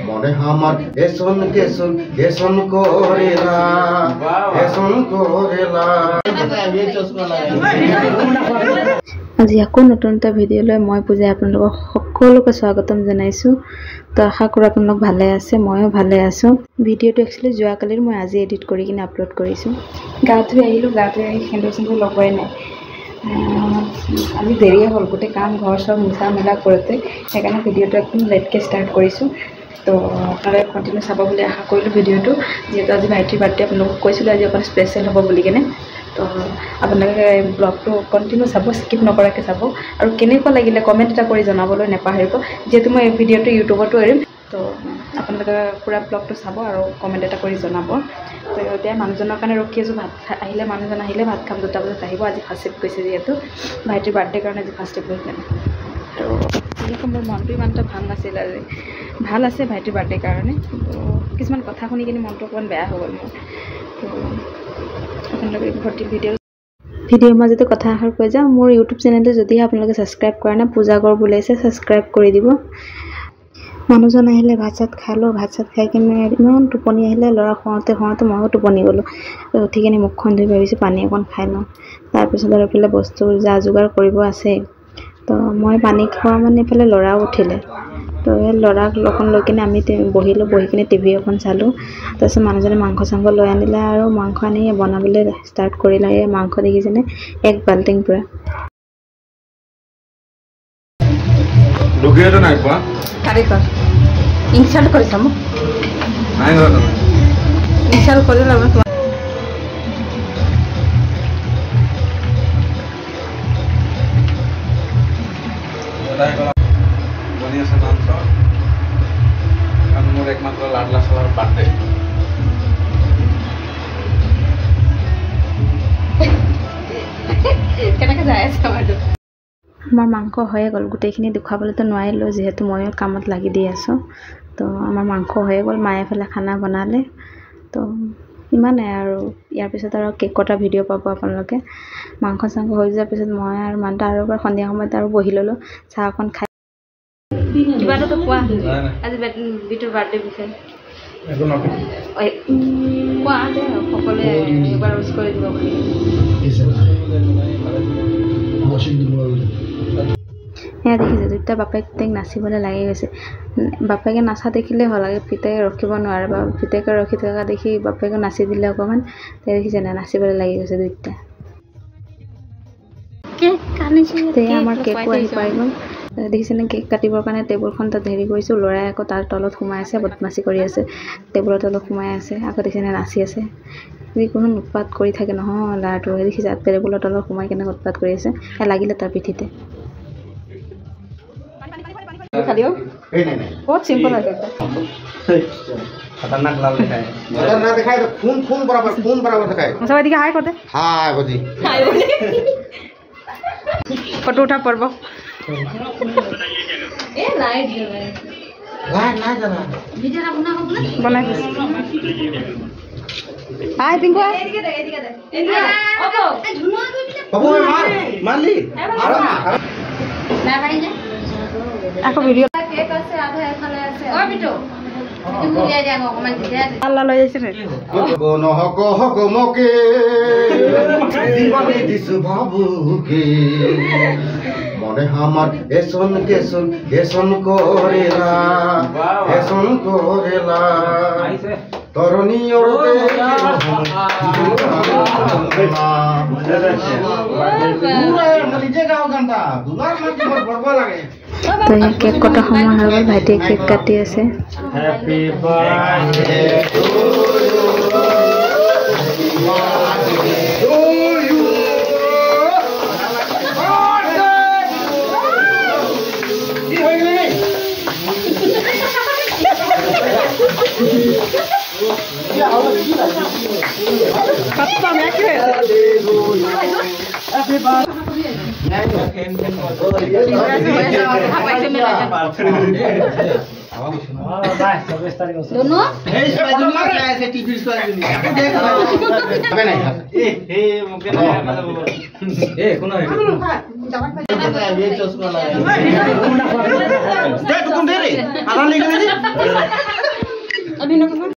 মনে আমার এসন কেসন এসন করেলা এসন করেলা। আজি আকৌ নতুন এটা ভিডিঅ'লৈ মই পূজাই আপোনালোকক সকলোকে স্বাগতম জনাইছোঁ। তো আশা কৰোঁ আপোনালোক ভালে আছে, ময়ো ভালে আছোঁ। ভিডিঅ'টো একচুৱেলি যোৱাকালিৰ মই আজি এডিট কৰি কিনে আপলোড কৰিছোঁ। গা ধুই আহিলোঁ, গা ধুই আহি সেন্দুৰ চেন্দুৰ লগোৱাই নাই। আজি দেৰিয়ে হ'ল, গোটেই কাম ঘৰ চৰ মোচা মেলা কৰোঁতে, সেইকাৰণে ভিডিঅ'টো একদম লেটকৈ ষ্টাৰ্ট কৰিছোঁ। তো আপোনালোকে কণ্টিনিউ চাব বুলি আশা কৰিলোঁ ভিডিঅ'টো, যিহেতু আজি ভাইটিৰ বাৰ্থডে আপোনালোকক কৈছিলোঁ আজি অকণ স্পেচিয়েল হ'ব বুলি কিনে। তো আপোনালোকে ব্লগটো কণ্টিনিউ চাব, স্কিপ নকৰাকৈ চাব, আৰু কেনেকুৱা লাগিলে কমেণ্ট এটা কৰি জনাবলৈ নাপাহৰিব, যিহেতু মই এই ভিডিঅ'টো ইউটিউবতো এৰিম। তো আপোনালোকে পূৰা ব্লগটো চাব আৰু কমেণ্ট এটা কৰি জনাব। তো এতিয়া মানুহজনৰ কাৰণে ৰখি আছোঁ, ভাত আহিলে মানুহজন আহিলে ভাত খাম, 2টা বজাত আহিব। আজি ফাৰ্ষ্ট শিফ্ট গৈছে, যিহেতু ভাইটিৰ বাৰ্থডে কাৰণে আজি ফাৰ্ষ্ট শিফ্ট গৈছে। তো এনেকৈ মোৰ মনটো ইমান এটা ভাল নাছিল আজি, ভাল আছে ভাইটিৰ বাৰ্থডে কাৰণে। তো কিছুমান কথা শুনি কিনে মনটো অকণমান বেয়া হৈ গ'ল মোৰ। তো আপোনালোকে ভৰ্তি ভিডিঅ'ৰ মাজতে কথা এষাৰ কৈ যাওঁ, মোৰ ইউটিউব চেনেলটো যদিহে আপোনালোকে ছাবস্ক্ৰাইব কৰা নাই, পূজা গড় বুলাইছে, ছাবস্ক্ৰাইব কৰি দিব। মানুহজন আহিলে ভাত চাত খালোঁ, ভাত চাত খাই কিনে ইমান টোপনি আহিলে, ল'ৰা শুৱাওঁতে ময়ো টোপনি গ'লোঁ। উঠি কিনে মুখখন ধুই ভাবিছোঁ পানী অকণ খাই লওঁ, তাৰপিছত আৰু এইফালে বস্তু যা যোগাৰ কৰিব আছেই। তো মই পানী খোৱা মানে এইফালে ল'ৰাও উঠিলে। তো এই ল'ৰাক অকণ লৈ কিনে আমি বহিলোঁ, বহি কিনে টিভি এখন চালোঁ। তাৰপিছত মানুহজনে মাংস চাংস লৈ আনিলে আৰু মাংস আনি বনাবলৈ ষ্টাৰ্ট কৰিলে। এই মাংস দেখিছেনে, 1 বাল্টিং পূৰা। নাই পোৱা ইনচাল্ট কৰিছা মোক, ইনচাল্ট কৰিলে বনি আছে মাংস, কাৰণ মোৰ একমাত্ৰ লাডলা চলাৰ বাৰ্থডে। কেনেকৈ যাই আছে আমাৰ মাংস হৈয়ে গ'ল। গোটেইখিনি দেখুৱাবলৈতো নোৱাৰিলোঁ, যিহেতু ময়ো কামত লাগি দি আছোঁ। তো আমাৰ মাংস হৈয়ে গ'ল, মায়ে এফালে খানা বনালে। তো ইমানেই আৰু, ইয়াৰ পিছত আৰু কেক কটা ভিডিঅ' পাব আপোনালোকে। মাংস চাংস হৈ যোৱাৰ পিছত মই আৰু মানুহটো আৰু এবাৰ সন্ধিয়া সময়ত আৰু বহি ল'লোঁ, চাহ অকণ খাই। কিবা এটাতো কোৱা আজি বিটোৰ বাৰ্থডে বিষয়ে কোৱা যে সকলোৱে এবাৰ উইচ কৰি দিব বুলি। সেয়া দেখিছে, 2টা বাপেক পুতেক নাচিবলৈ লাগি গৈছে। বাপেকে নাচা দেখিলে ভাল লাগে, পিতেকে ৰখিব নোৱাৰে, বা পিতেকে ৰখি থকা দেখি বাপেকে নাচি দিলে অকণমান। দেখিছে নাই, নাচিবলৈ লাগি গৈছে 2টা। আমাৰ কেকো আহি পাই গ'ল। দেখিছেনে, কেক কাটিবৰ কাৰণে টেবুলখন তাত হেৰি কৰিছোঁ। ল'ৰাই আকৌ তাৰ তলত সোমাই আছে, বদমাচি কৰি আছে, টেবুলৰ তলত সোমাই আছে। আকৌ দেখিছেনে নাচি আছে, যিকোনো উৎপাত কৰি থাকে নহয় ল'ৰাটো। দেখিছে টেবুলৰ তলত সোমাই কেনে উৎপাত কৰি আছে, লাগিলে তাৰ পিঠিতে। বহুত চিম্পল আছে, खतरनाक लाल दिखाए, खतरनाक दिखाए तो खून बराबर दिखाए। सब एदिके हाय करते, हाय बजी फोटो उठा पड़ब। ए लाइट ना जाना वीडियो ना बना हाय पिंकू एदिके दे ओबो बाबू मार ली ना भाई ने আকৌ ভিডিও কেক আছে আধা এখানে আছে ও বিটো মুলিয়া যাও অকমান দিতে আল্লাহ লৈ যাইছে রে গো নহক হক মকে জীবনে দিছু বাবুকে মনে আমার এসন কেসন এসন করেলা এসন করেলা তরণী ওরতে তো কেক কটা সময় হৈ গ'ল, ভাইটিয়ে কেক কাটি আছে। হ্যাপি বার্থডে টু ইউ दोनों এই ছোৱালীজনী চাই আছে টিভিৰ ছোৱালীজনী আকৌ দেখ খাবে নাই কোন এই চশমা লগাই